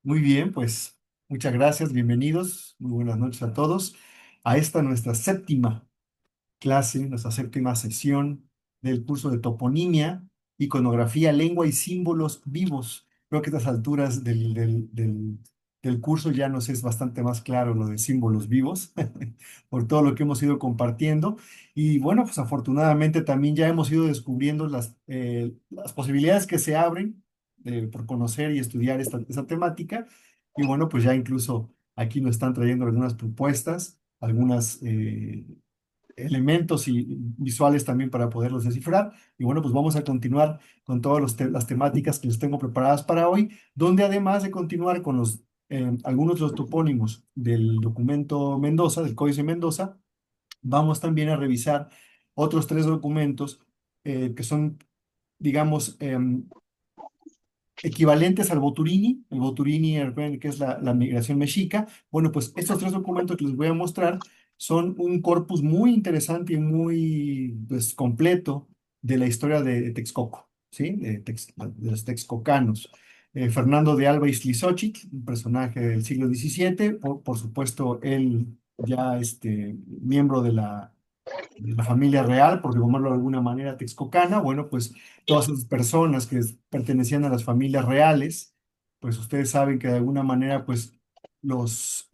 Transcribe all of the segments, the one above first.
Muy bien, pues muchas gracias, bienvenidos, muy buenas noches a todos a esta nuestra séptima clase, nuestra séptima sesión del curso de toponimia, iconografía, lengua y símbolos vivos. Creo que a estas alturas del curso ya nos es bastante más claro lo de símbolos vivos, por todo lo que hemos ido compartiendo. Y bueno, pues afortunadamente también ya hemos ido descubriendo las posibilidades que se abren por conocer y estudiar esta temática. Y bueno, pues ya incluso aquí nos están trayendo algunas propuestas, algunas elementos y visuales también para poderlos descifrar. Y bueno, pues vamos a continuar con todas las temáticas que les tengo preparadas para hoy, donde además de continuar con algunos de los topónimos del documento Mendoza, del Códice Mendoza, vamos también a revisar otros tres documentos que son, digamos, equivalentes al Boturini, el Boturini, recuerden que es la migración mexica. Bueno, pues estos tres documentos que les voy a mostrar son un corpus muy interesante y muy pues, completo de la historia de Texcoco, ¿sí? De los texcocanos. Fernando de Alba Izlizóchitl, un personaje del siglo XVII, por supuesto, él ya miembro de la familia real, por llamarlo de alguna manera, texcocana. Bueno, pues todas esas personas que pertenecían a las familias reales, pues ustedes saben que de alguna manera, pues los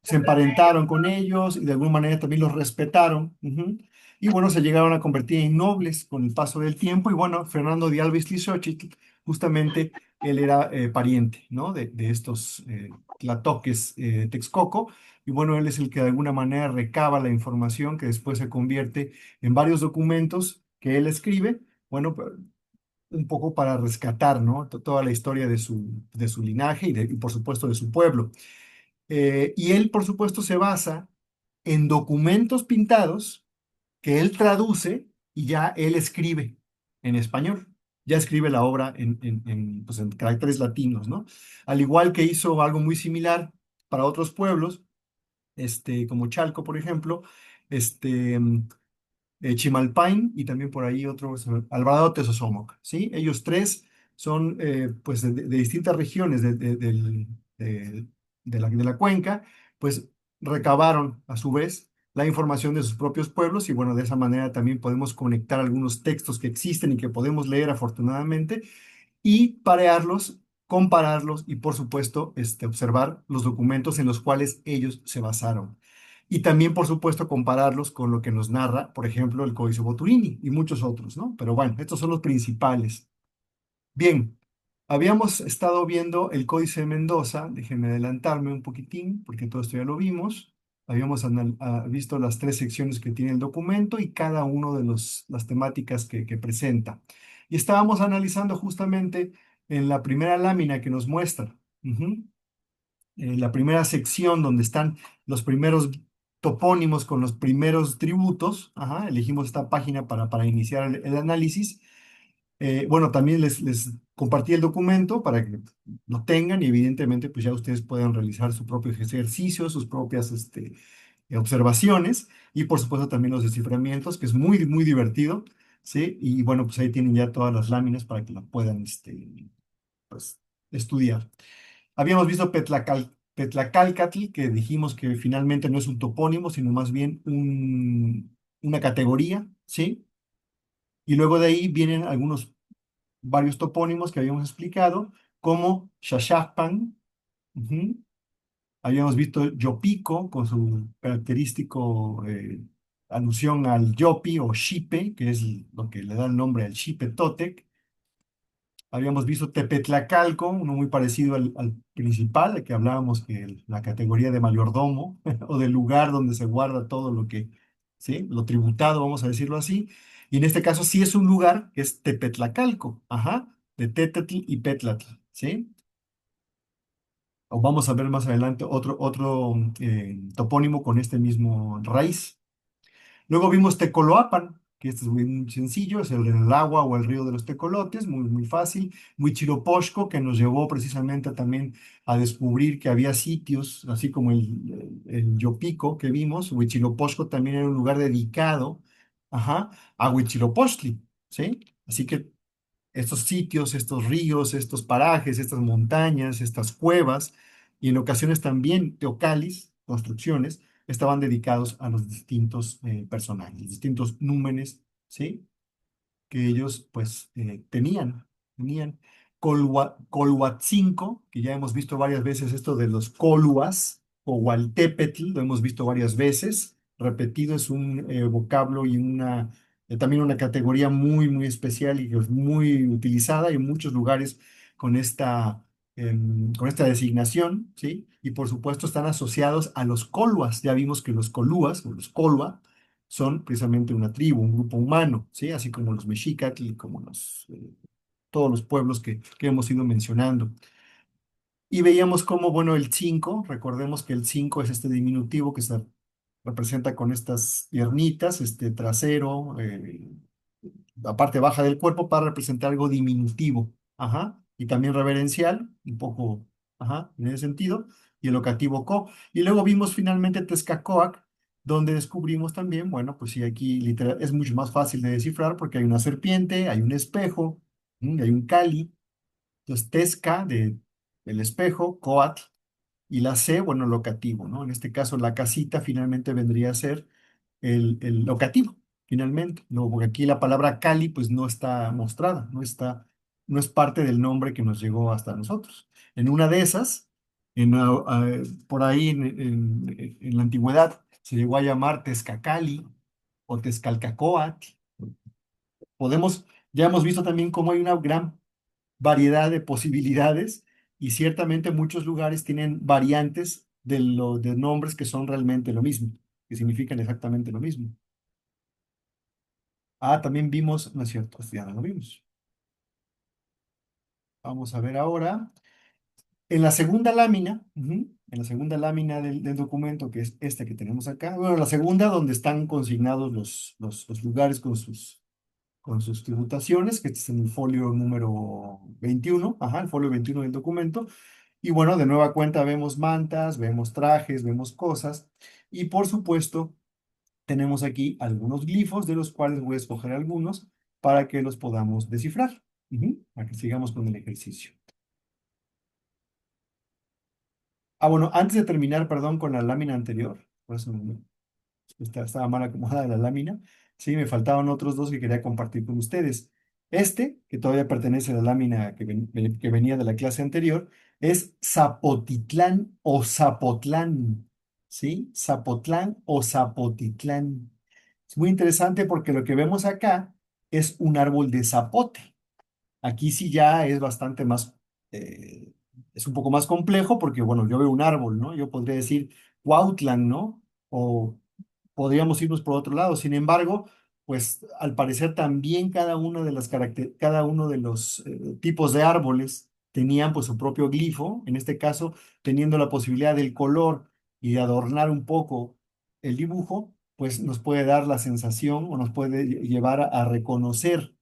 se emparentaron con ellos y de alguna manera también los respetaron. Ujú. Y bueno, se llegaron a convertir en nobles con el paso del tiempo. Y bueno, Fernando de Alba Izlizóchitl, justamente él era pariente, ¿no? De estos tlatoques de Texcoco. Y bueno, él es el que de alguna manera recaba la información que después se convierte en varios documentos que él escribe. Bueno, un poco para rescatar, ¿no? Toda la historia de su linaje y por supuesto de su pueblo. Y él, por supuesto, se basa en documentos pintados que él traduce y ya él escribe en español. Ya escribe la obra pues, en caracteres latinos, ¿no? Al igual que hizo algo muy similar para otros pueblos, como Chalco, por ejemplo, este, Chimalpain y también por ahí otro, Alvarado Tezosomoc, ¿sí? Ellos tres son pues de distintas regiones de- de la cuenca, pues recabaron a su vez la información de sus propios pueblos y bueno, de esa manera también podemos conectar algunos textos que existen y que podemos leer afortunadamente y parearlos, compararlos y por supuesto observar los documentos en los cuales ellos se basaron. Y también, por supuesto, compararlos con lo que nos narra, por ejemplo, el Códice Boturini y muchos otros, ¿no? Pero bueno, estos son los principales. Bien, habíamos estado viendo el Códice de Mendoza, déjenme adelantarme un poquitín, porque todo esto ya lo vimos. Habíamos visto las tres secciones que tiene el documento y cada uno de las temáticas que presenta. Y estábamos analizando justamente en la primera lámina que nos muestra. Ujú, la primera sección donde están los primeros topónimos con los primeros tributos. Ajá, elegimos esta página para iniciar el análisis. Bueno, también les compartí el documento para que lo tengan y evidentemente pues ya ustedes puedan realizar su propio ejercicio, sus propias observaciones y por supuesto también los desciframientos, que es muy, muy divertido, ¿sí? Y bueno, pues ahí tienen ya todas las láminas para que la puedan pues, estudiar. Habíamos visto Petlacalcatl, que dijimos que finalmente no es un topónimo, sino más bien una categoría, ¿sí? Y luego de ahí vienen varios topónimos que habíamos explicado, como Xaxapan. Ujú. Habíamos visto Yopico, con su característico alusión al Yopi o Xipe, que es lo que le da el nombre al Xipe Totec. Habíamos visto Tepetlacalco, uno muy parecido al principal, el que hablábamos que la categoría de mayordomo o del lugar donde se guarda todo ¿sí? Lo tributado, vamos a decirlo así. Y en este caso sí es un lugar que es Tepetlacalco, ajá, de Tetetl y Petlatl, ¿sí? O vamos a ver más adelante otro topónimo con este mismo raíz. Luego vimos Tecoloapan, que este es muy sencillo, es el del agua o el río de los tecolotes, muy, muy fácil. Huitzilopochtli, que nos llevó precisamente también a descubrir que había sitios, así como el Yopico que vimos. Huitzilopochtli también era un lugar dedicado, ajá, a Huitzilopochtli, ¿sí? Así que estos sitios, estos ríos, estos parajes, estas montañas, estas cuevas, y en ocasiones también teocalis, construcciones, estaban dedicados a los distintos personajes, distintos númenes, ¿sí? Que ellos pues tenían. Colhuatzinco, que ya hemos visto varias veces esto de los coluas, o Hualtépetl, lo hemos visto varias veces, repetido es un vocablo y también una categoría muy, muy especial y que es muy utilizada en muchos lugares con con esta designación, ¿sí? Y por supuesto están asociados a los coluas, ya vimos que los colúas o los colua son precisamente una tribu, un grupo humano, ¿sí? Así como los mexicas y como todos los pueblos que hemos ido mencionando. Y veíamos cómo, bueno, el 5, recordemos que el 5 es este diminutivo que se representa con estas piernitas, este trasero, la parte baja del cuerpo para representar algo diminutivo, ajá, y también reverencial, un poco, ajá, en ese sentido, y el octavo co. Y luego vimos finalmente Tezcacóac, donde descubrimos también, bueno, pues sí, aquí literal, es mucho más fácil de descifrar porque hay una serpiente, hay un espejo, hay un cali, entonces Tezca el espejo, Coatl, y la C, bueno, locativo, ¿no? En este caso, la casita finalmente vendría a ser el locativo, finalmente, ¿no? Porque aquí la palabra Cali, pues no está mostrada, no es parte del nombre que nos llegó hasta nosotros. En una de esas, por ahí en la antigüedad, se llegó a llamar Tezcacali o Tezcalcacoatl. Ya hemos visto también cómo hay una gran variedad de posibilidades y ciertamente muchos lugares tienen variantes de nombres que son realmente lo mismo, que significan exactamente lo mismo. Ah, también vimos, no es cierto, ya no lo vimos. Vamos a ver ahora. En la segunda lámina, en la segunda lámina del documento, que es esta que tenemos acá, bueno, la segunda donde están consignados los lugares con sus tributaciones, que este es en el folio número 21, ajá, el folio 21 del documento. Y bueno, de nueva cuenta vemos mantas, vemos trajes, vemos cosas. Y por supuesto, tenemos aquí algunos glifos, de los cuales voy a escoger algunos para que los podamos descifrar. Para que sigamos con el ejercicio. Ah, bueno, antes de terminar, perdón, con la lámina anterior, por eso estaba mal acomodada la lámina. Sí, me faltaban otros dos que quería compartir con ustedes. Este, que todavía pertenece a la lámina que venía de la clase anterior, es Zapotitlán o Zapotlán. ¿Sí? Zapotlán o Zapotitlán. Es muy interesante porque lo que vemos acá es un árbol de zapote. Aquí sí ya es bastante más, es un poco más complejo porque, bueno, yo veo un árbol, ¿no? Yo podría decir Cuautlan, ¿no? O podríamos irnos por otro lado. Sin embargo, pues al parecer también cada uno de los tipos de árboles tenían pues su propio glifo, en este caso teniendo la posibilidad del color y de adornar un poco el dibujo, pues nos puede dar la sensación o nos puede llevar a reconocer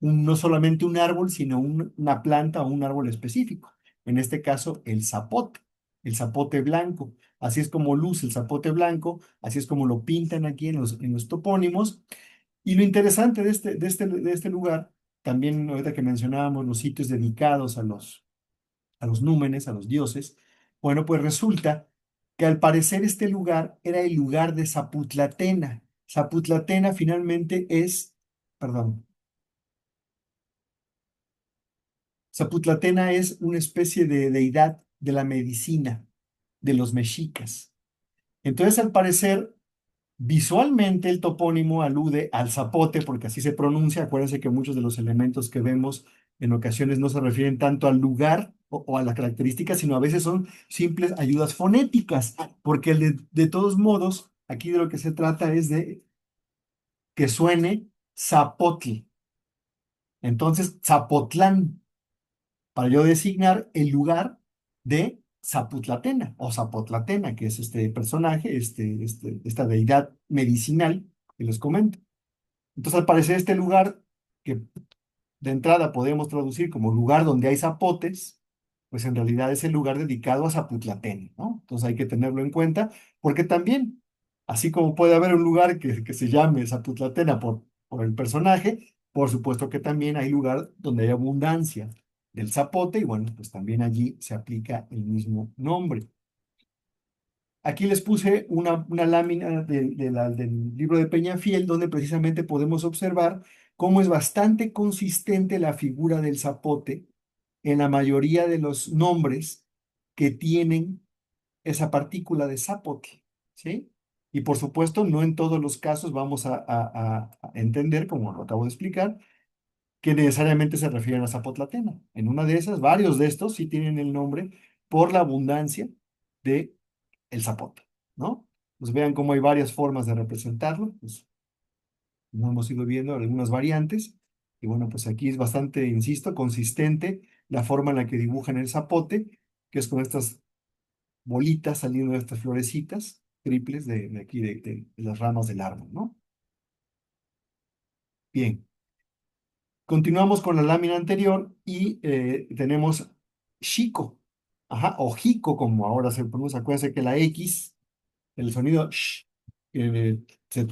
no solamente un árbol, sino una planta o un árbol específico. En este caso, el zapote blanco. Así es como luce el zapote blanco, así es como lo pintan aquí en los topónimos. Y lo interesante de este lugar, también ahorita que mencionábamos los sitios dedicados a los númenes, a los dioses, bueno, pues resulta que al parecer este lugar era el lugar de Zaputlatena. Zaputlatena finalmente perdón, Zaputlatena es una especie de deidad de la medicina de los mexicas. Entonces, al parecer, visualmente el topónimo alude al zapote, porque así se pronuncia. Acuérdense que muchos de los elementos que vemos en ocasiones no se refieren tanto al lugar o a la característica, sino a veces son simples ayudas fonéticas, porque de todos modos, aquí de lo que se trata es de que suene zapotl. Entonces, Zapotlán, para yo designar el lugar de Zaputlatena o Zapotlatena, que es este personaje, esta deidad medicinal que les comento. Entonces, al parecer, este lugar, que de entrada podemos traducir como lugar donde hay zapotes, pues en realidad es el lugar dedicado a Zaputlatena, ¿no? Entonces hay que tenerlo en cuenta, porque también, así como puede haber un lugar que se llame Zaputlatena por el personaje, Por supuesto que también hay lugar donde hay abundancia del zapote y bueno, pues también allí se aplica el mismo nombre. Aquí les puse una lámina del libro de Peñafiel donde precisamente podemos observar cómo es bastante consistente la figura del zapote en la mayoría de los nombres que tienen esa partícula de zapote, ¿sí? Y por supuesto, no en todos los casos vamos a entender, como lo acabo de explicar, que necesariamente se refieren a Zapotlateca. En una de esas, varios de estos sí tienen el nombre por la abundancia de el zapote, ¿no? Pues vean cómo hay varias formas de representarlo, pues no hemos ido viendo algunas variantes, y bueno, pues aquí es bastante, insisto, consistente la forma en la que dibujan el zapote, que es con estas bolitas saliendo de estas florecitas triples de aquí, de las ramas del árbol, ¿no? Bien, continuamos con la lámina anterior y tenemos chico, ajá, o jico, como ahora se pronuncia. Acuérdense que la X, el sonido sh, se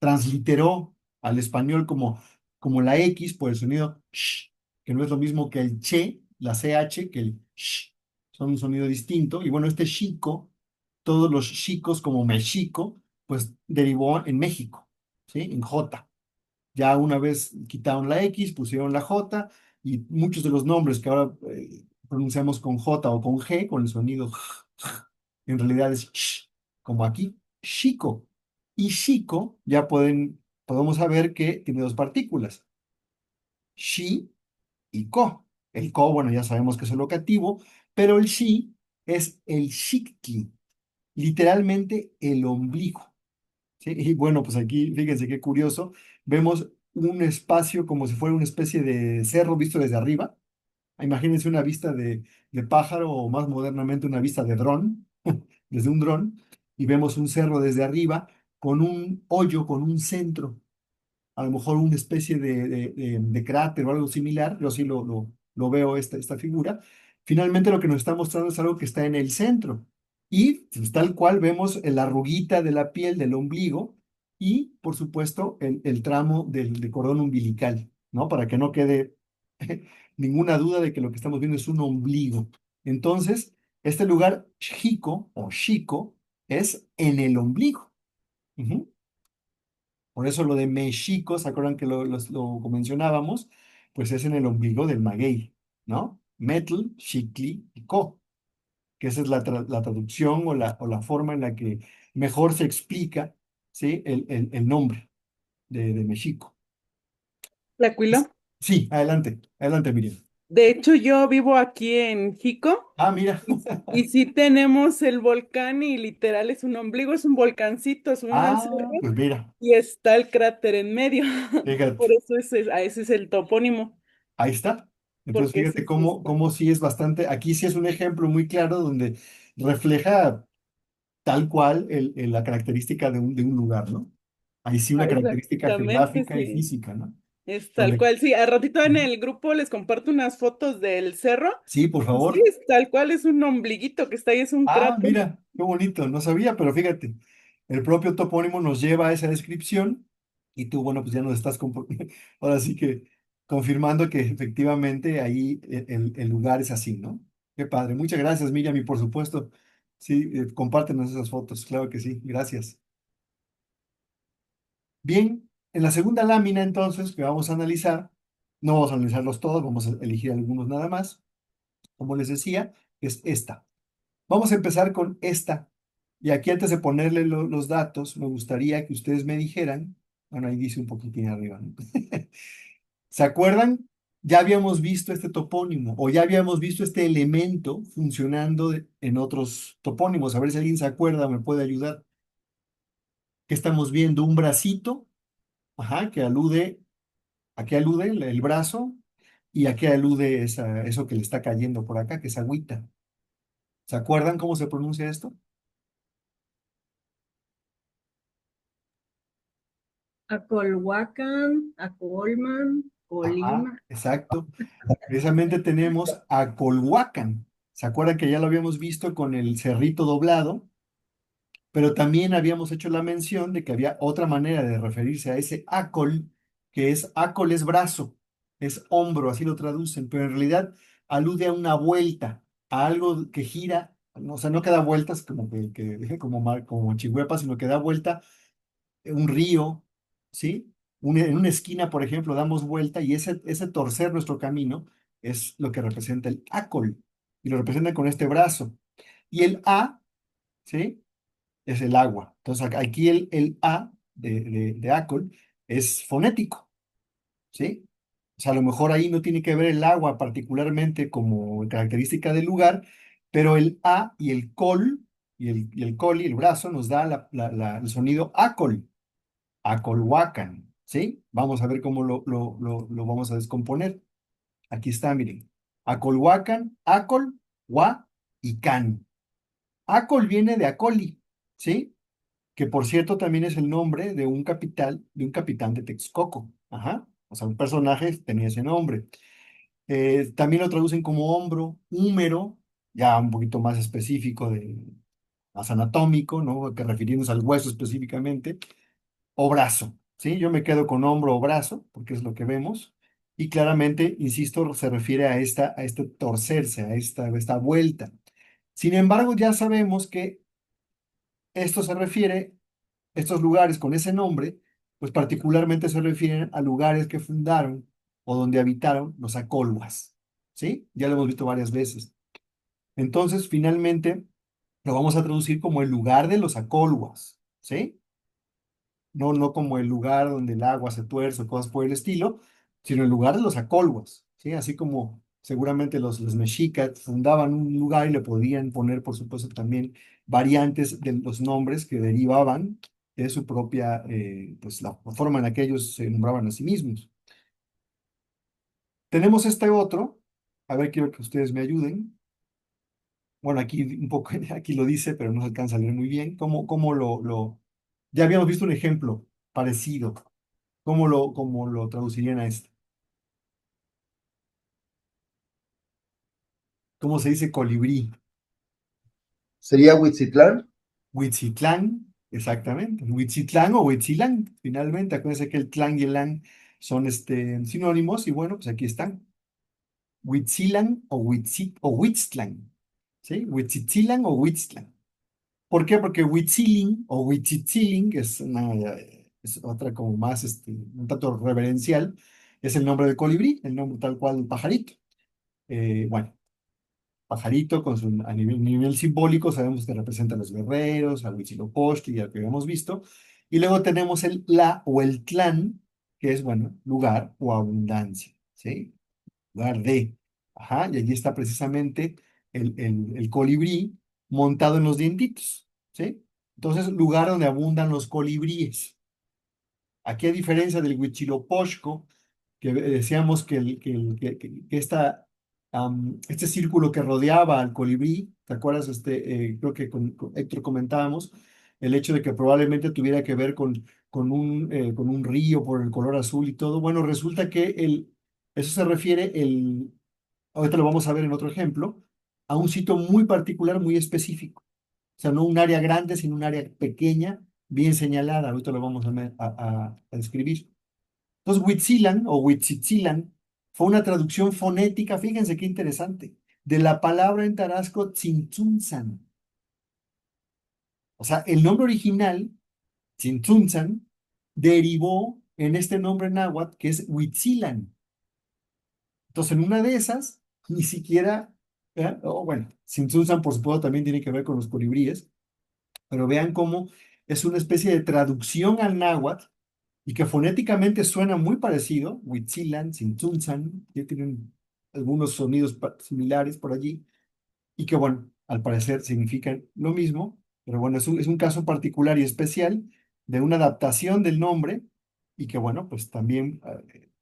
transliteró al español como la X por el sonido sh, que no es lo mismo que el che, la CH, que el sh, son un sonido distinto. Y bueno, este chico, todos los chicos como Mexico, pues derivó en México, ¿sí? En J. Ya una vez quitaron la X, pusieron la J y muchos de los nombres que ahora pronunciamos con J o con G, con el sonido J, en realidad es sh, como aquí, chico. Y chico ya podemos saber que tiene dos partículas, shi y ko. El ko, bueno, ya sabemos que es el locativo, pero el shi es el shikli, literalmente el ombligo. ¿Sí? Y bueno, pues aquí, fíjense qué curioso, vemos un espacio como si fuera una especie de cerro visto desde arriba. Imagínense una vista de pájaro o más modernamente una vista de dron, desde un dron, y vemos un cerro desde arriba con un hoyo, con un centro, a lo mejor una especie de cráter o algo similar, yo sí lo veo esta figura. Finalmente lo que nos está mostrando es algo que está en el centro y pues, tal cual vemos la arruguita de la piel del ombligo y por supuesto el tramo del cordón umbilical, ¿no? Para que no quede ninguna duda de que lo que estamos viendo es un ombligo. Entonces, este lugar chico o chico es en el ombligo. Ujú. Por eso lo de México, ¿se acuerdan que lo mencionábamos? Pues es en el ombligo del maguey, ¿no? Metl, Xicli y Co, que esa es la traducción o la forma en la que mejor se explica, ¿sí? El nombre de México. Tranquilo. Sí, adelante, adelante, Miriam. De hecho, yo vivo aquí en Jico Ah, mira. y sí tenemos el volcán y literal es un ombligo, es un volcancito, es un Ah, cerro pues mira, y está el cráter en medio. Por fíjate, eso ese es el topónimo, ahí está. Entonces, porque sí, fíjate sí está. cómo sí es bastante, aquí sí es un ejemplo muy claro donde refleja tal cual la característica de un lugar, ¿no? Ahí sí Ah, una característica exactamente, geográfica y sí. física, ¿no? Es tal Donde, cual, sí. Al ratito en Ujú. el grupo les comparto unas fotos del cerro Sí, por y sí, favor. es tal cual, es un ombliguito que está ahí, es un Ah, cráter. mira, qué bonito, no sabía, pero fíjate, el propio topónimo nos lleva a esa descripción y tú, bueno, pues ya nos estás, ahora sí que confirmando que efectivamente ahí el lugar es así, ¿no? Qué padre, muchas gracias, Miriam, y por supuesto, sí, compártenos esas fotos, claro que sí, gracias. Bien, en la segunda lámina entonces que vamos a analizar, no vamos a analizarlos todos, vamos a elegir algunos nada más, como les decía, es esta. Vamos a empezar con esta. Y aquí antes de ponerle los datos, me gustaría que ustedes me dijeran, bueno, ahí dice un poquitín arriba, ¿no? ¿Se acuerdan? Ya habíamos visto este topónimo o ya habíamos visto este elemento funcionando en otros topónimos. A ver si alguien se acuerda o me puede ayudar. ¿Qué estamos viendo? Un bracito, ajá, que alude. ¿A qué alude el brazo? ¿Y a qué alude eso que le está cayendo por acá, que es agüita? ¿Se acuerdan cómo se pronuncia esto? Acolhuacan, Acolman, Ajá, Colima. exacto. Precisamente tenemos a Colhuacán. ¿Se acuerdan que ya lo habíamos visto con el cerrito doblado? Pero también habíamos hecho la mención de que había otra manera de referirse a ese acol, que es ácol es brazo, es hombro, así lo traducen, pero en realidad alude a una vuelta, a algo que gira, no, o sea, no que da vueltas como como, como Chihuahua, sino que da vuelta un río, ¿sí? En una esquina, por ejemplo, damos vuelta y ese torcer nuestro camino es lo que representa el ácol, y lo representa con este brazo. Y el A, ¿sí? Es el agua. Entonces aquí el A de ácol es fonético, ¿sí? O sea, a lo mejor ahí no tiene que ver el agua particularmente como característica del lugar, pero el A y el col, y el coli, el brazo, nos da el sonido acol, acolhuacan, ¿sí? Vamos a ver cómo lo vamos a descomponer. Aquí está, miren. Acolhuacan, acol, hua y can. Acol viene de acoli, ¿sí? Que por cierto también es el nombre de un capitán de Texcoco. Ajá. O sea, un personaje tenía ese nombre. También lo traducen como hombro, húmero, ya un poquito más específico, más anatómico, ¿no? Que refiriéndose al hueso específicamente, o brazo, ¿sí? Yo me quedo con hombro o brazo, porque es lo que vemos, y claramente, insisto, se refiere a este torcerse, a esta vuelta. Sin embargo, ya sabemos que esto se refiere, estos lugares con ese nombre, pues particularmente se refieren a lugares que fundaron o donde habitaron los acolhuas, ¿sí? Ya lo hemos visto varias veces. Entonces, finalmente, lo vamos a traducir como el lugar de los acolhuas, ¿sí? No como el lugar donde el agua se tuerce o cosas por el estilo, sino el lugar de los acolhuas, ¿sí? Así como seguramente los mexicas fundaban un lugar y le podían poner, por supuesto, también variantes de los nombres que derivaban de su propia, pues la forma en la que ellos se nombraban a sí mismos. Tenemos este otro, a ver, quiero que ustedes me ayuden. Bueno, aquí un poco, aquí lo dice, pero no se alcanza a leer muy bien. Ya habíamos visto un ejemplo parecido. ¿Cómo lo traducirían a esto? ¿Cómo se dice colibrí? ¿Sería Huitzitlán? Huitzitlán, exactamente. Huitzitlán o Huitzilán, finalmente. Acuérdense que el tlán y el lán son sinónimos y bueno, pues aquí están. Huitzilan o Huitztlán, ¿sí? Huitzitzilan o Huitztlán. ¿Por qué? Porque Huitzilin o Huitzitzilin, que es otra como más, un tanto reverencial, es el nombre del colibrí, el nombre tal cual del pajarito. Bueno, pajarito a nivel simbólico sabemos que representa a los guerreros, al Huitzilopochtli, ya que habíamos visto. Y luego tenemos el la o el tlán, que es, bueno, lugar o abundancia, ¿sí? Lugar de. Ajá, y allí está precisamente el colibrí montado en los dientitos, ¿sí? Entonces, lugar donde abundan los colibríes. Aquí, a diferencia del Huitzilopochtli, que decíamos que este círculo que rodeaba al colibrí, ¿te acuerdas? Creo que con Héctor comentábamos el hecho de que probablemente tuviera que ver con un río por el color azul y todo. Bueno, resulta que eso se refiere, ahorita lo vamos a ver en otro ejemplo, a un sitio muy particular, muy específico. O sea, no un área grande, sino un área pequeña, bien señalada. Ahorita lo vamos a describir. Entonces, Huitzilan o Huitzitzilan fue una traducción fonética, fíjense qué interesante, de la palabra en tarasco Tzintzuntzan. O sea, el nombre original, Tzintzuntzan, derivó en este nombre náhuatl que es Huitzilan. Entonces, en una de esas, ni siquiera, bueno, Tzintzuntzan por supuesto también tiene que ver con los colibríes, pero vean cómo es una especie de traducción al náhuatl y que fonéticamente suena muy parecido, Huitzilan, Tzintzuntzan, ya tienen algunos sonidos similares por allí, y que bueno, al parecer significan lo mismo, pero bueno, es un caso particular y especial de una adaptación del nombre, y que bueno, pues también,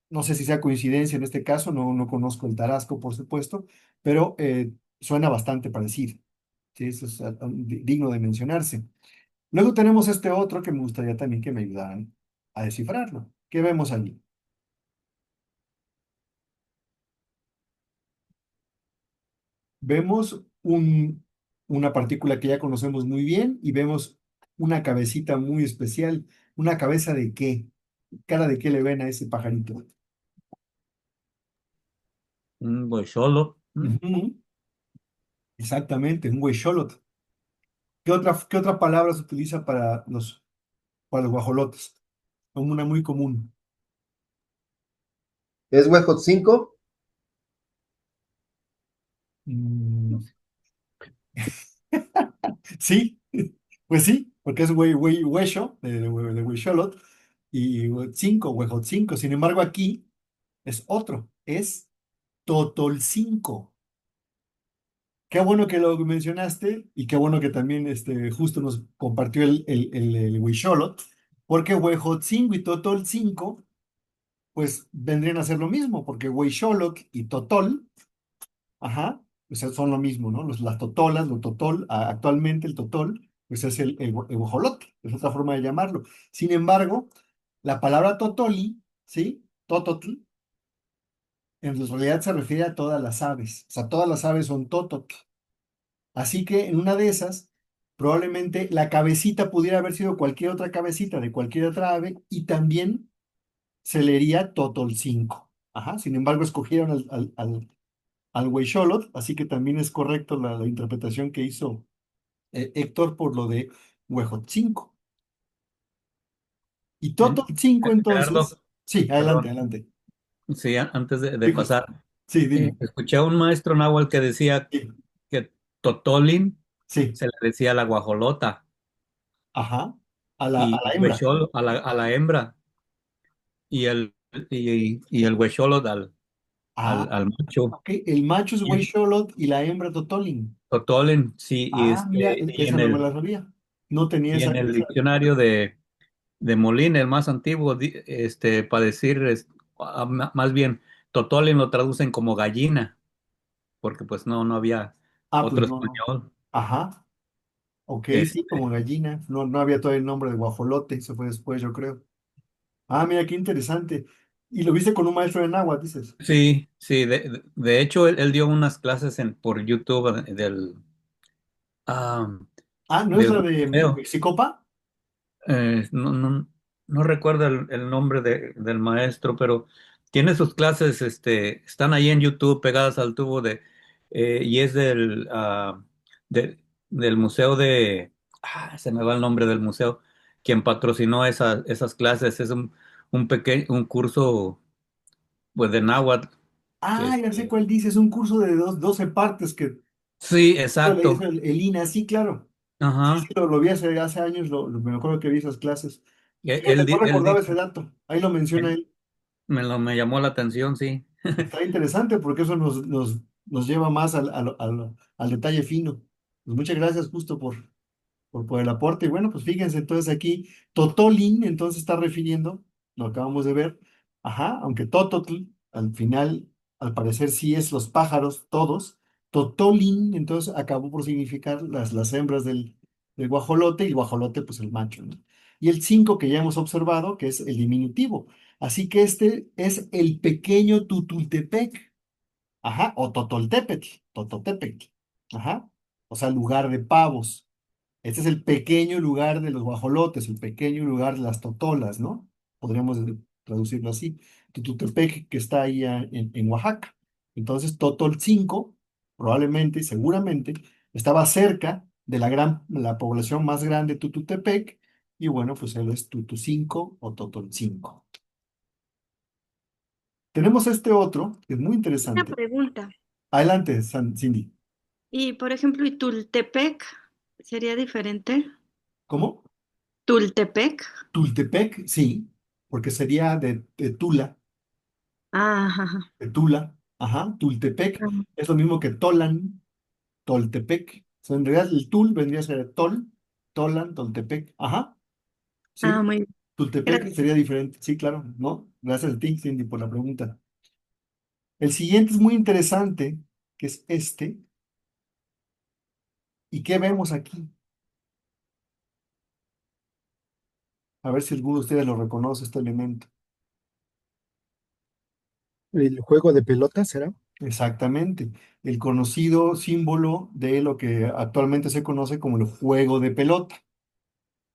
no sé si sea coincidencia en este caso, no conozco el tarasco, por supuesto, pero suena bastante parecido. Sí, eso es digno de mencionarse. Luego tenemos este otro que me gustaría también que me ayudaran a descifrarlo. ¿Qué vemos allí? Vemos una partícula que ya conocemos muy bien y vemos una cabecita muy especial. ¿Una cabeza de qué? ¿Cara de qué le ven a ese pajarito? Un huexolo. Ujú, exactamente, un huixolotl. ¿Qué otra palabra se utiliza para los guajolotes? Una muy común. ¿Es Huejotzinco? Mm, sí, pues sí, porque es hueso, de huixolotl, y cinco, huejotzinco. Sin embargo, aquí es otro, es totolcinco. Qué bueno que lo mencionaste y qué bueno que también justo nos compartió el huixolotl, porque huejotzinco y totolcinco pues vendrían a ser lo mismo, porque huixolotl y totol, ajá, pues son lo mismo, ¿no? Las totolas, lo totol, actualmente el totol, pues es el guajolote, es otra forma de llamarlo. Sin embargo, la palabra totoli, ¿sí? Tototl, en realidad se refiere a todas las aves, o sea, todas las aves son tototl. Así que en una de esas, probablemente la cabecita pudiera haber sido cualquier otra cabecita de cualquier otra ave y también se leería Totolcinco. Ajá, sin embargo, escogieron al Huixolotl, así que también es correcto la interpretación que hizo Héctor por lo de Huejotzinco. Y Totolcinco, entonces, Gerardo, sí, adelante, perdón. adelante. Sí, antes de Sí, justo. pasar, Sí, dime. escuché a un maestro náhuatl que decía Sí, que Totolin sí, se le decía a la guajolota ajá, a la y hembra. huexolo a la hembra y el huexolot al, Ah, al, al macho. ok, el macho es Y Huixolotl y la hembra Totolin. Totolin, sí, Ah, mira, y esa en no me el, la sabía. No tenía y esa, en el esa. diccionario de Molina, el más antiguo, para decir, más bien, Totolin lo traducen como gallina, porque pues no había Ah, pues otro no, no. español. Ajá, ok, sí, Este, como gallina. No, no había todavía el nombre de guajolote, se fue después, yo creo. Ah, mira, qué interesante. ¿Y lo viste con un maestro de náhuatl, dices? sí, sí, de hecho él dio unas clases por YouTube ah, Ah, ¿no es del la de museo. Mexicopa? No recuerdo el nombre del maestro, pero tiene sus clases, están ahí en YouTube pegadas al tubo y es de- del museo se me va el nombre del museo, quien patrocinó esas clases. Es un curso, pues, de náhuatl, que Ah, ya sé cuál dices, un curso de 12 partes que sí, le hizo exacto. el INA, sí, claro. Sí, sí, Ajá. lo vi hace años, me acuerdo que vi esas clases. Él, Fíjate, no di- él recordaba dice, ese dato. Ahí lo menciona él. me llamó la atención, sí. Está interesante porque eso nos lleva más al detalle fino. Pues muchas gracias justo por el aporte. Y bueno, pues fíjense, entonces aquí Totolin, entonces está refiriendo, lo acabamos de ver, ajá, aunque Tototl, al final, al parecer sí es los pájaros, todos, Totolin, entonces acabó por significar las hembras del guajolote y el guajolote, pues el macho, ¿no? Y el 5 que ya hemos observado, que es el diminutivo. Así que este es el pequeño Tutultepec, ajá, o Tototepetl, ajá, o sea, lugar de pavos. Este es el pequeño lugar de los guajolotes, el pequeño lugar de las totolas, ¿no? Podríamos traducirlo así. Tututepec, que está ahí en Oaxaca. Entonces, Totolcinco, probablemente, seguramente, estaba cerca de la población más grande, Tututepec, y bueno, pues él es Tutucinco o Totolcinco. Tenemos este otro, que es muy Una interesante. pregunta. Adelante, Cindy. Y por ejemplo, ¿y Tultepec sería diferente? ¿Cómo? Tultepec. Tultepec, sí, porque sería de Tula. Ah, ajá, ajá. De Tula, ajá, Tultepec, es lo mismo que Tolan, Toltepec. O sea, en realidad el Tul vendría a ser Tol, Tolan, Toltepec, ajá, Ah, sí. muy bien. Tultepec Gracias. sería diferente, sí, claro, ¿no? Gracias a ti, Cindy, por la pregunta. El siguiente es muy interesante, que es este. ¿Y qué vemos aquí? A ver si alguno de ustedes lo reconoce, este elemento. ¿El juego de pelota será? Exactamente, el conocido símbolo de lo que actualmente se conoce como el juego de pelota.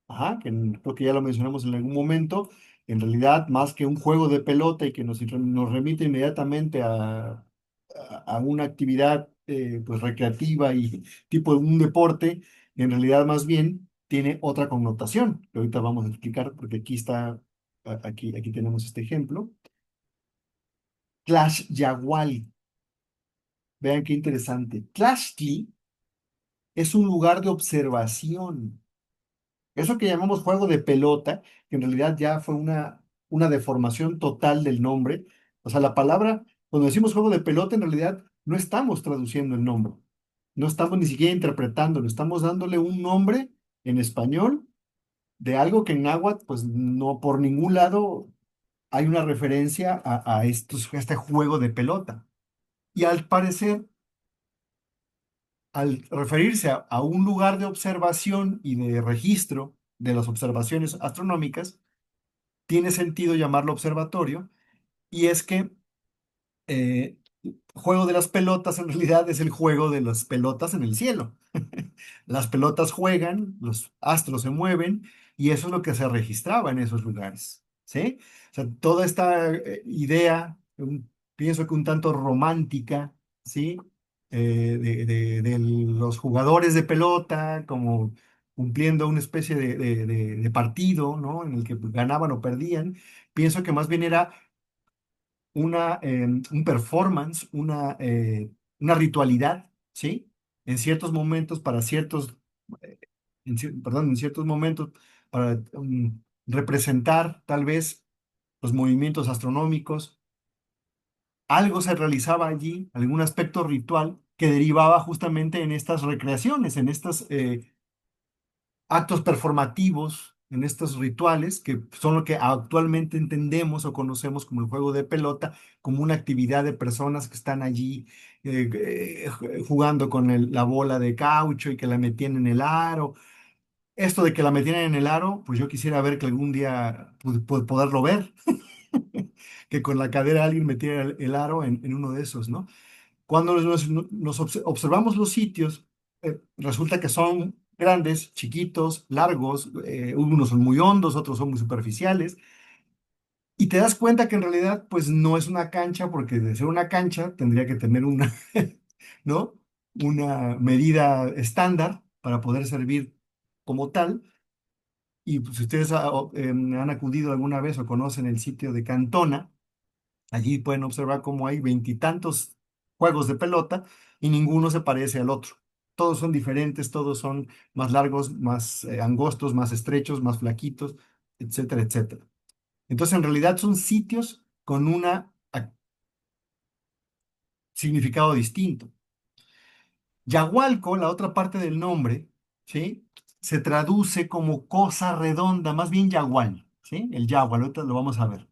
Ajá, creo que ya lo mencionamos en algún momento. En realidad, más que un juego de pelota y que nos remite inmediatamente a una actividad pues recreativa y tipo un deporte, en realidad más bien tiene otra connotación, que ahorita vamos a explicar porque aquí está, aquí tenemos este ejemplo. Clash Yaguali. Vean qué interesante. Clashly es un lugar de observación. Eso que llamamos juego de pelota, que en realidad ya fue una deformación total del nombre. O sea, la palabra, cuando decimos juego de pelota, en realidad no estamos traduciendo el nombre. No estamos ni siquiera interpretándolo. Estamos dándole un nombre en español de algo que en náhuatl, pues no por ningún lado hay una referencia a este juego de pelota. Y al parecer, al referirse a un lugar de observación y de registro de las observaciones astronómicas, tiene sentido llamarlo observatorio, y es que eh, juego de las pelotas en realidad es el juego de las pelotas en el cielo. Las pelotas juegan, los astros se mueven, y eso es lo que se registraba en esos lugares, ¿sí? O sea, toda esta idea, pienso que un tanto romántica, ¿sí? De los jugadores de pelota, como cumpliendo una especie de partido, ¿no? En el que ganaban o perdían. Pienso que más bien era un performance, una ritualidad, ¿sí? En ciertos momentos, para ciertos, perdón, en ciertos momentos, para representar tal vez los movimientos astronómicos. Algo se realizaba allí, algún aspecto ritual que derivaba justamente en estas recreaciones, en estos actos performativos, en estos rituales, que son lo que actualmente entendemos o conocemos como el juego de pelota, como una actividad de personas que están allí jugando con la bola de caucho y que la metían en el aro. Esto de que la metieran en el aro, pues yo quisiera ver que algún día poderlo ver, que con la cadera alguien metiera el aro en uno de esos, ¿no? Cuando observamos los sitios, resulta que son grandes, chiquitos, largos, unos son muy hondos, otros son muy superficiales, y te das cuenta que en realidad pues no es una cancha, porque de ser una cancha tendría que tener una, ¿no? Una medida estándar para poder servir como tal. Y pues, si ustedes han acudido alguna vez o conocen el sitio de Cantona, allí pueden observar cómo hay veintitantos juegos de pelota y ninguno se parece al otro. Todos son diferentes, todos son más largos, más angostos, más estrechos, más flaquitos, etcétera, etcétera. Entonces, en realidad son sitios con un significado distinto. Yahualco, la otra parte del nombre, ¿sí? Se traduce como cosa redonda, más bien yagual, ¿sí? El yagual, ahorita lo vamos a ver.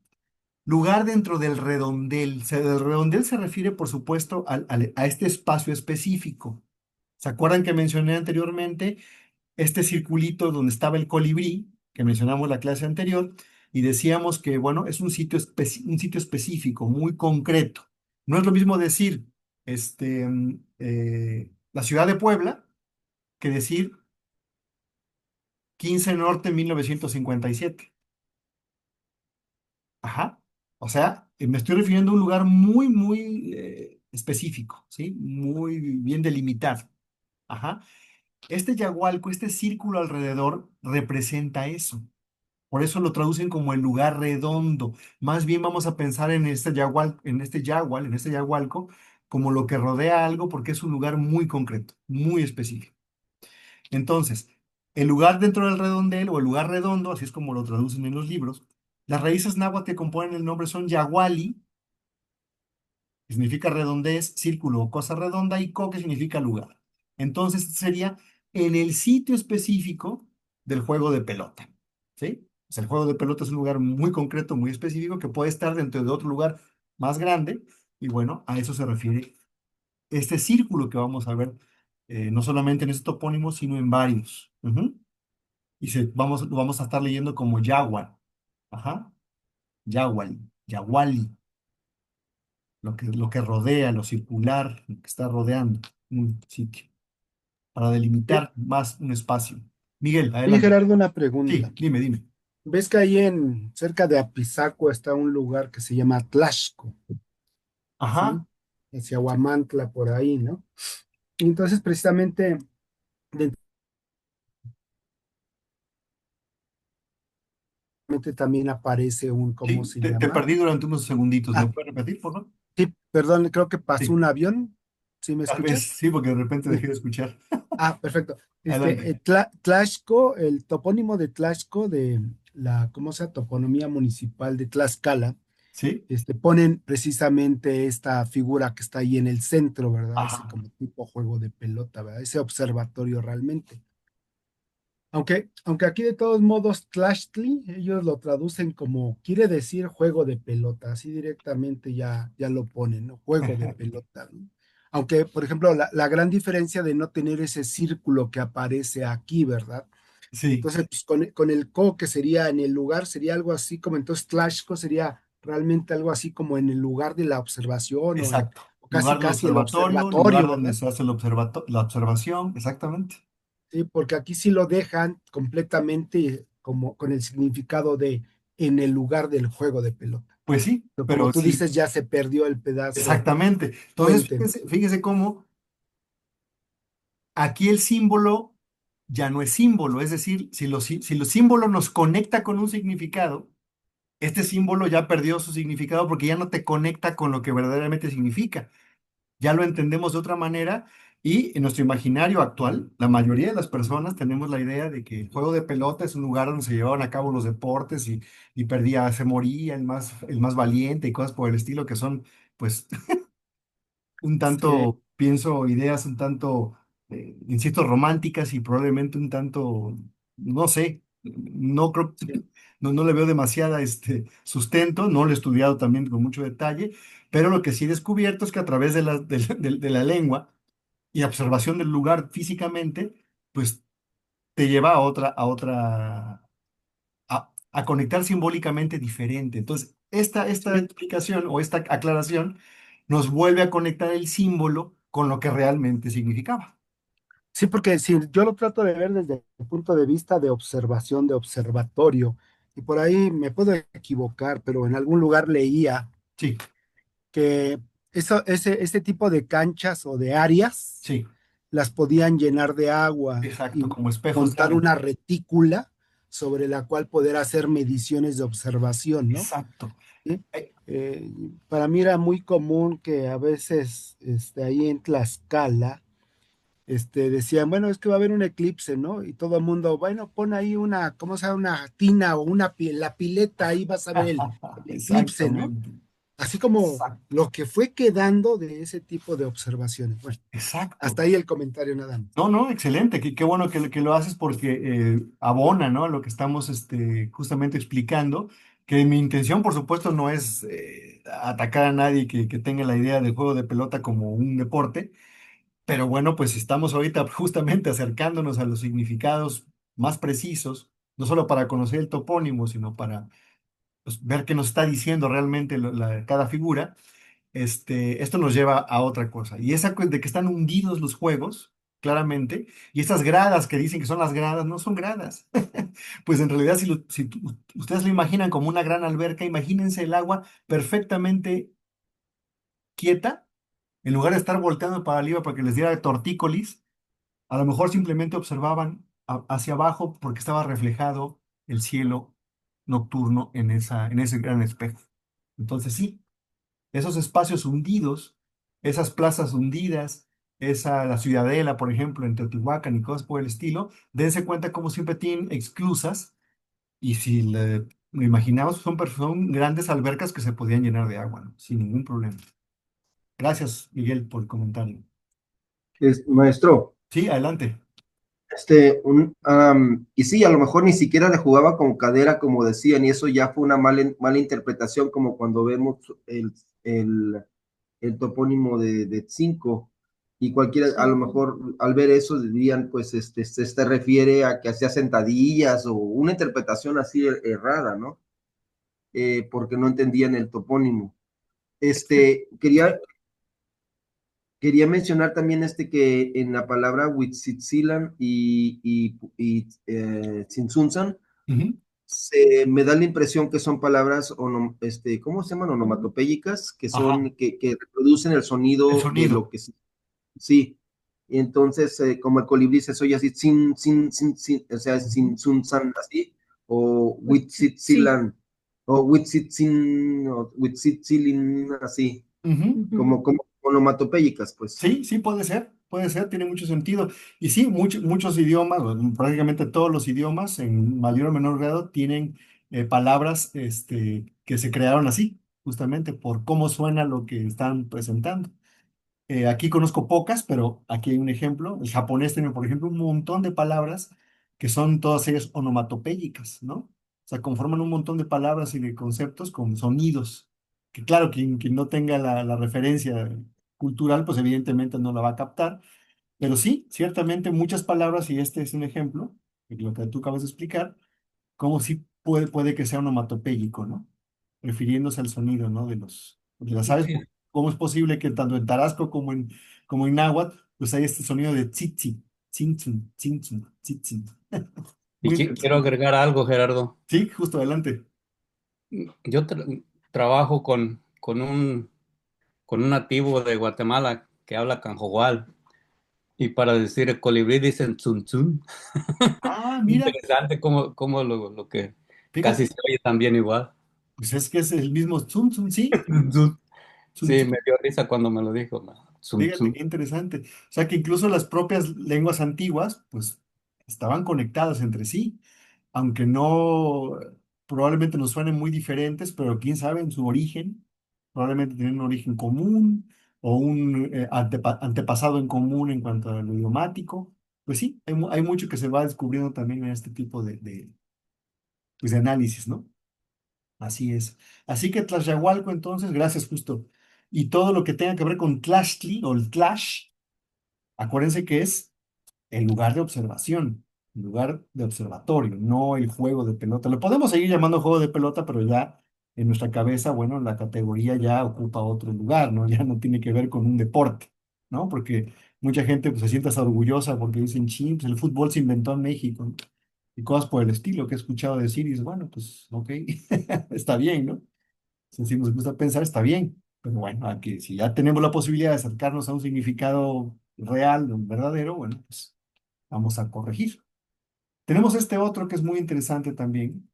Lugar dentro del redondel. El redondel se refiere, por supuesto, a este espacio específico. ¿Se acuerdan que mencioné anteriormente este circulito donde estaba el colibrí, que mencionamos la clase anterior, y decíamos que, bueno, es un sitio específico, muy concreto? No es lo mismo decir la ciudad de Puebla que decir 15 Norte 1957. Ajá. O sea, me estoy refiriendo a un lugar muy, muy específico, ¿sí? Muy bien delimitado. Ajá. Este yagualco, este círculo alrededor, representa eso. Por eso lo traducen como el lugar redondo. Más bien vamos a pensar en este en este yagualco, como lo que rodea algo, porque es un lugar muy concreto, muy específico. Entonces, el lugar dentro del redondel o el lugar redondo, así es como lo traducen en los libros, las raíces náhuatl que componen el nombre son yaguali, que significa redondez, círculo o cosa redonda, y co, que significa lugar. Entonces, este sería en el sitio específico del juego de pelota, ¿sí? O sea, el juego de pelota es un lugar muy concreto, muy específico, que puede estar dentro de otro lugar más grande, y bueno, a eso se refiere este círculo que vamos a ver, no solamente en este topónimo, sino en varios. Ujú. Y lo vamos a estar leyendo como Yagual. Ajá. Yagual, Yaguali, lo que rodea, lo circular, lo que está rodeando un sitio, para Oye, delimitar más un espacio. Miguel, oye, adelante. Gerardo, una Sí, pregunta. dime, dime. ves que ahí cerca de Apizaco está un lugar que se llama Tlaxco, ¿sí? Ajá, Hacia Huamantla, por ahí, ¿no? Y entonces, precisamente, dentro también aparece ¿cómo sí, se te llama? perdí durante unos segunditos. ¿Me Ah, puedes repetir, por favor? sí, perdón, creo que pasó Sí, un avión. ¿Sí me tal vez escuchas? sí, porque de repente Sí. dejé de escuchar. Ah, perfecto. Adelante. Tlaxco, el topónimo de Tlaxco, de ¿cómo se llama? Toponimia municipal de Tlaxcala, ¿Sí? ponen precisamente esta figura que está ahí en el centro, ¿verdad? Ese Ajá. como tipo juego de pelota, ¿verdad? Ese observatorio realmente. Aunque aquí de todos modos, Tlachtli, ellos lo traducen como, quiere decir juego de pelota, así directamente ya lo ponen, ¿no? Juego de pelota, ¿no? Aunque, por ejemplo, la gran diferencia de no tener ese círculo que aparece aquí, ¿verdad? Sí, Entonces, pues con el co, que sería en el lugar, sería algo así como, entonces Tlashco sería realmente algo así como en el lugar de la observación exacto. o casi Lugar del casi el observatorio, lugar observatorio, donde ¿verdad? se hace la observación, exactamente. Sí, porque aquí sí lo dejan completamente como con el significado de en el lugar del juego de pelota. Pues sí, Pero como pero tú sí, dices, ya se perdió el pedazo exactamente. Entonces, puente. fíjese cómo aquí el símbolo ya no es símbolo, es decir, si los símbolos nos conecta con un significado, este símbolo ya perdió su significado porque ya no te conecta con lo que verdaderamente significa. Ya lo entendemos de otra manera y en nuestro imaginario actual, la mayoría de las personas tenemos la idea de que el juego de pelota es un lugar donde se llevaban a cabo los deportes y perdía, se moría el más valiente y cosas por el estilo que son, pues, un Sí, tanto, pienso, ideas un tanto, insisto, románticas y probablemente un tanto, no sé, no creo, sí, no le veo demasiada sustento, no lo he estudiado también con mucho detalle, pero lo que sí he descubierto es que a través de la lengua y observación del lugar físicamente, pues te lleva a conectar simbólicamente diferente. Entonces, esta sí. explicación o esta aclaración nos vuelve a conectar el símbolo con lo que realmente significaba. Sí, porque si yo lo trato de ver desde el punto de vista de observación, de observatorio, y por ahí me puedo equivocar, pero en algún lugar leía Sí, que ese tipo de canchas o de áreas sí, las podían llenar de agua exacto, y como espejos de montar agua. una retícula sobre la cual poder hacer mediciones de observación, ¿no? Exacto. ¿Sí? Eh, Eh, para mí era muy común que a veces ahí en Tlaxcala decían, bueno, es que va a haber un eclipse, ¿no? Y todo el mundo, bueno, pon ahí una, ¿cómo se llama? Una tina o la pileta, ahí vas a ver el eclipse, ¿no? Exactamente. Así como Exacto. lo que fue quedando de ese tipo de observaciones. Bueno, Exacto. hasta ahí el comentario nada más. No, no, excelente, qué bueno que lo haces porque abona, ¿no? A lo que estamos justamente explicando, que mi intención, por supuesto, no es atacar a nadie que tenga la idea del juego de pelota como un deporte, pero bueno, pues estamos ahorita justamente acercándonos a los significados más precisos, no solo para conocer el topónimo, sino para pues, ver qué nos está diciendo realmente cada figura. Esto nos lleva a otra cosa. Y esa de que están hundidos los juegos, claramente, y estas gradas que dicen que son las gradas, no son gradas. Pues en realidad, si ustedes lo imaginan como una gran alberca, imagínense el agua perfectamente quieta, en lugar de estar volteando para arriba para que les diera tortícolis, a lo mejor simplemente observaban hacia abajo porque estaba reflejado el cielo nocturno en ese gran espejo. Entonces sí. Esos espacios hundidos, esas plazas hundidas, la ciudadela, por ejemplo, en Teotihuacán y cosas por el estilo, dense cuenta como siempre tienen exclusas y si lo imaginamos, son grandes albercas que se podían llenar de agua, ¿no? Sin ningún problema. Gracias, Miguel, por el comentario. Maestro, Sí, adelante. y sí, a lo mejor ni siquiera le jugaba con cadera, como decían, y eso ya fue una mala interpretación, como cuando vemos el, el topónimo de 5, y cualquiera, a lo mejor al ver eso dirían, pues, se refiere a que hacía sentadillas o una interpretación así errada, ¿no? Porque no entendían el topónimo. Sí. Quería mencionar también que en la palabra Huitzitzilan y Tzintzuntzan, Ujú. me da la impresión que son palabras, ¿cómo se llaman? Onomatopéyicas, que Ajá, que reproducen el el sonido de sonido. lo que sí. Y entonces, como el colibrí se oye así, sin, o sea, sin, sun, san, así, o Sí. Witzilan, o Witzit, o Witzitzilin, así, Ujú. como onomatopéyicas, pues. Sí, sí, puede ser, tiene mucho sentido. Y sí, muchos idiomas, o prácticamente todos los idiomas, en mayor o menor grado, tienen palabras que se crearon así, justamente por cómo suena lo que están presentando. Aquí conozco pocas, pero aquí hay un ejemplo. El japonés tiene, por ejemplo, un montón de palabras que son todas ellas onomatopéyicas, ¿no? O sea, conforman un montón de palabras y de conceptos con sonidos. Que claro, quien no tenga la referencia cultural, pues evidentemente no la va a captar. Pero sí, ciertamente muchas palabras, y este es un ejemplo, de lo que tú acabas de explicar, como sí puede que sea onomatopéyico, ¿no? Refiriéndose al sonido, ¿no? De las aves. Sí. ¿Cómo es posible que tanto en tarasco como en náhuatl, pues hay este sonido de tzitzi, tzintzun, tzintzun, tzitzin? Y Muy quiero interesante. agregar algo, Gerardo. Sí, justo adelante. Yo trabajo con un nativo de Guatemala que habla canjohual y para decir el colibrí dicen tsun tsun. Ah, mira, Interesante cómo lo que casi se fíjate, oye también igual. pues es que es el mismo zum, zum, sí. Tsun, tsun. Zum, Sí, zum. me dio risa cuando me lo dijo. ¿No? Tsun, Fíjate tsun. qué interesante. O sea que incluso las propias lenguas antiguas, pues, estaban conectadas entre sí, aunque no, probablemente nos suenen muy diferentes, pero quién sabe en su origen, probablemente tienen un origen común o un antepasado en común en cuanto a lo idiomático. Pues sí, hay mucho que se va descubriendo también en este tipo pues, de análisis, ¿no? Así es. Así que Tlaxyahualco, entonces, gracias justo. Y todo lo que tenga que ver con Tlaxtli o el Tlax, acuérdense que es el lugar de observación, el lugar de observatorio, no el juego de pelota. Lo podemos seguir llamando juego de pelota, pero ya en nuestra cabeza, bueno, la categoría ya ocupa otro lugar, ¿no? Ya no tiene que ver con un deporte, ¿no? Porque mucha gente pues, se siente hasta orgullosa porque dicen, ching, pues, el fútbol se inventó en México, ¿no? Y cosas por el estilo que he escuchado decir, y dices, bueno, pues, ok, está bien, ¿no? Si nos gusta pensar, está bien. Pero bueno, aquí, si ya tenemos la posibilidad de acercarnos a un significado real, un verdadero, bueno, pues vamos a corregir. Tenemos este otro que es muy interesante también.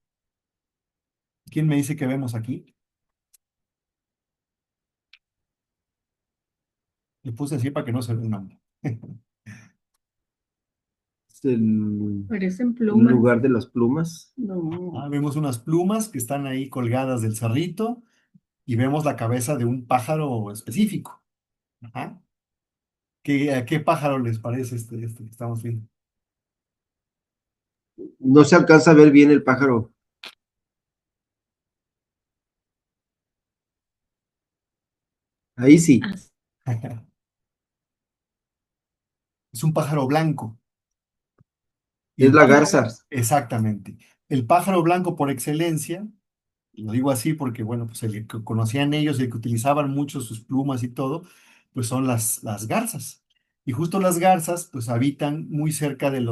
¿Quién me dice que vemos aquí? Le puse así para que no se vea un nombre. Es el Parecen plumas. lugar de las plumas. No. Vemos unas plumas que están ahí colgadas del cerrito y vemos la cabeza de un pájaro específico. Ajá. ¿A qué pájaro les parece este que estamos viendo? No se alcanza a ver bien el pájaro. Ahí sí, Es un pájaro blanco. Y es el la pájaro, garza. exactamente. El pájaro blanco por excelencia, y lo digo así porque, bueno, pues el que conocían ellos y el que utilizaban mucho sus plumas y todo, pues son las garzas. Y justo las garzas, pues habitan muy cerca de los